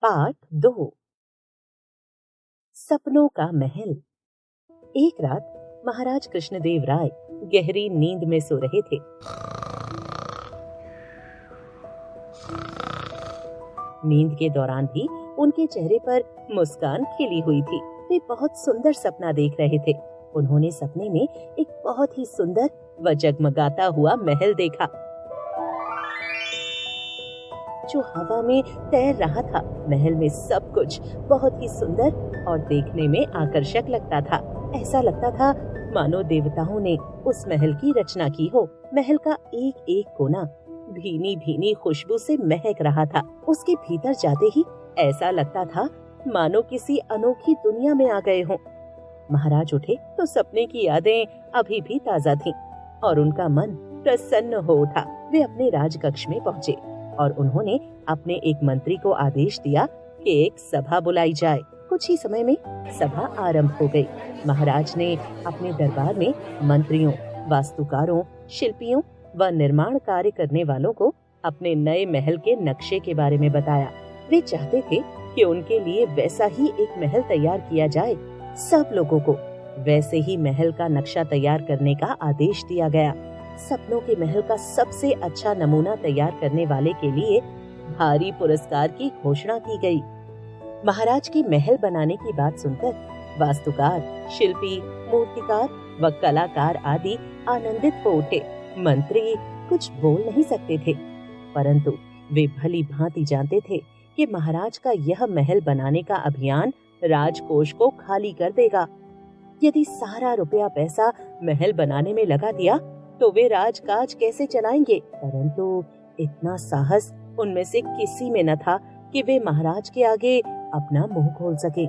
Part 2। सपनों का महल। एक रात महाराज कृष्णदेव राय गहरी नींद में सो रहे थे। नींद के दौरान भी उनके चेहरे पर मुस्कान खिली हुई थी। वे बहुत सुंदर सपना देख रहे थे। उन्होंने सपने में एक बहुत ही सुंदर व जगमगाता हुआ महल देखा जो हवा में तैर रहा था। महल में सब कुछ बहुत ही सुंदर और देखने में आकर्षक लगता था। ऐसा लगता था मानो देवताओं ने उस महल की रचना की हो। महल का एक एक कोना भीनी भीनी खुशबू से महक रहा था। उसके भीतर जाते ही ऐसा लगता था मानो किसी अनोखी दुनिया में आ गए हों। महाराज उठे तो सपने की यादें अभी भी ताजा थीं और उनका मन प्रसन्न हो उठा। वे अपने राजकक्ष में पहुँचे और उन्होंने अपने एक मंत्री को आदेश दिया कि एक सभा बुलाई जाए। कुछ ही समय में सभा आरंभ हो गई। महाराज ने अपने दरबार में मंत्रियों, वास्तुकारों, शिल्पियों व निर्माण कार्य करने वालों को अपने नए महल के नक्शे के बारे में बताया। वे चाहते थे कि उनके लिए वैसा ही एक महल तैयार किया जाए। सब लोगों को वैसे ही महल का नक्शा तैयार करने का आदेश दिया गया। सपनों के महल का सबसे अच्छा नमूना तैयार करने वाले के लिए भारी पुरस्कार की घोषणा की गई। महाराज के महल बनाने की बात सुनकर वास्तुकार, शिल्पी, मूर्तिकार व कलाकार आदि आनंदित हो उठे। मंत्री कुछ बोल नहीं सकते थे, परंतु वे भली भांति जानते थे कि महाराज का यह महल बनाने का अभियान राजकोष को खाली कर देगा। यदि सारा रुपया पैसा महल बनाने में लगा दिया तो वे राजकाज कैसे चलाएंगे। परंतु इतना साहस उनमें से किसी में न था कि वे महाराज के आगे अपना मुंह खोल सके।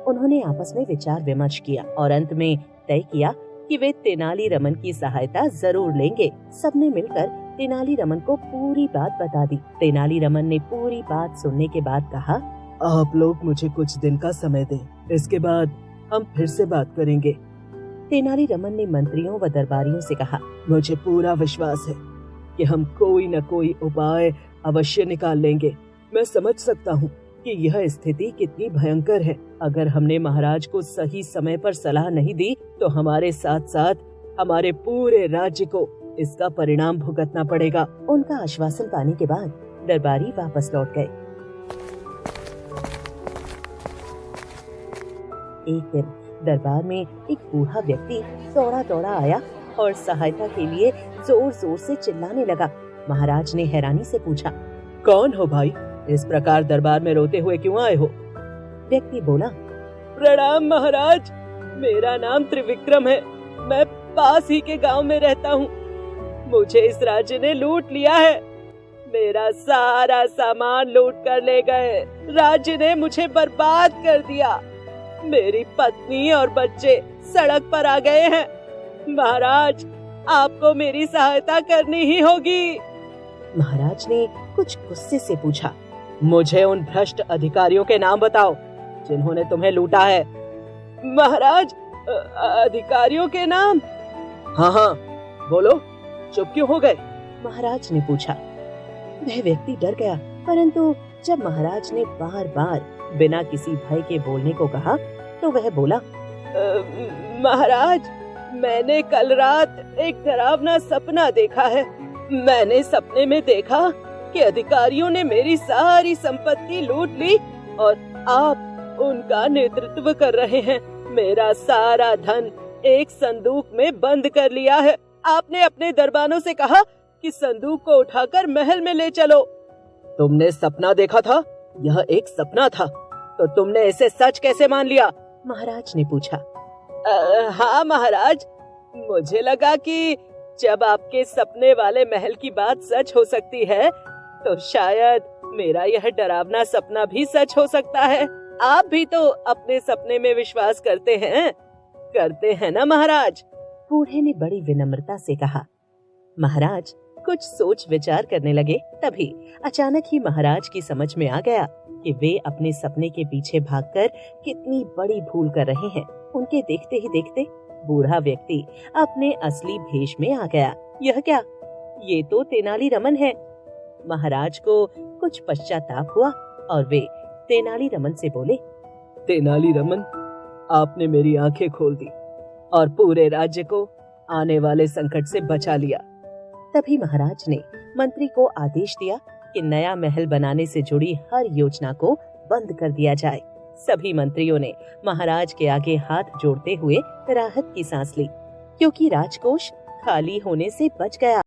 उन्होंने आपस में विचार विमर्श किया और अंत में तय किया कि वे तेनालीरामन की सहायता जरूर लेंगे। सबने मिलकर तेनालीरामन को पूरी बात बता दी। तेनालीरामन ने पूरी बात सुनने के बाद कहा, आप लोग मुझे कुछ दिन का समय दें, इसके बाद हम फिर से बात करेंगे। तेनालीरामन ने मंत्रियों व दरबारियों से कहा, मुझे पूरा विश्वास है कि हम कोई न कोई उपाय अवश्य निकाल लेंगे। मैं समझ सकता हूँ कि यह स्थिति कितनी भयंकर है। अगर हमने महाराज को सही समय पर सलाह नहीं दी तो हमारे साथ साथ हमारे पूरे राज्य को इसका परिणाम भुगतना पड़ेगा। उनका आश्वासन पाने के बाद दरबारी वापस लौट गए। एक दिन दरबार में एक बूढ़ा व्यक्ति दौड़ा दौड़ा आया और सहायता के लिए जोर जोर से चिल्लाने लगा। महाराज ने हैरानी से पूछा, कौन हो भाई? इस प्रकार दरबार में रोते हुए क्यों आए हो? व्यक्ति बोला, प्रणाम महाराज, मेरा नाम त्रिविक्रम है। मैं पास ही के गांव में रहता हूँ। मुझे इस राज्य ने लूट लिया है। मेरा सारा सामान लूट कर ले गए। राज्य ने मुझे बर्बाद कर दिया। मेरी पत्नी और बच्चे सड़क पर आ गए हैं। महाराज, आपको मेरी सहायता करनी ही होगी। महाराज ने कुछ गुस्से से पूछा, मुझे उन भ्रष्ट अधिकारियों के नाम बताओ जिन्होंने तुम्हें लूटा है। महाराज, अधिकारियों के नाम? हाँ, बोलो, चुप क्यों हो गए? महाराज ने पूछा। वह व्यक्ति डर गया, परंतु जब महाराज ने बार बार बिना किसी भय के बोलने को कहा तो वह बोला, महाराज, मैंने कल रात एक डरावना सपना देखा है। मैंने सपने में देखा कि अधिकारियों ने मेरी सारी संपत्ति लूट ली और आप उनका नेतृत्व कर रहे हैं। मेरा सारा धन एक संदूक में बंद कर लिया है। आपने अपने दरबानों से कहा कि संदूक को उठाकर महल में ले चलो। तुमने सपना देखा था? यह एक सपना था, तो तुमने इसे सच कैसे मान लिया? महाराज ने पूछा। हाँ महाराज, मुझे लगा कि जब आपके सपने वाले महल की बात सच हो सकती है तो शायद मेरा यह डरावना सपना भी सच हो सकता है। आप भी तो अपने सपने में विश्वास करते हैं ना महाराज? बूढ़े ने बड़ी विनम्रता से कहा। महाराज कुछ सोच विचार करने लगे। तभी अचानक ही महाराज की समझ में आ गया कि वे अपने सपने के पीछे भागकर कितनी बड़ी भूल कर रहे हैं। उनके देखते ही देखते बूढ़ा व्यक्ति अपने असली भेष में आ गया। यह क्या? ये तो तेनालीरामन है। महाराज को कुछ पश्चाताप हुआ और वे तेनालीरामन से बोले, तेनालीरामन, आपने मेरी आंखें खोल दी और पूरे राज्य को आने वाले संकट से बचा लिया। तभी महाराज ने मंत्री को आदेश दिया कि नया महल बनाने से जुड़ी हर योजना को बंद कर दिया जाए। सभी मंत्रियों ने महाराज के आगे हाथ जोड़ते हुए राहत की सांस ली, क्योंकि राजकोष खाली होने से बच गया।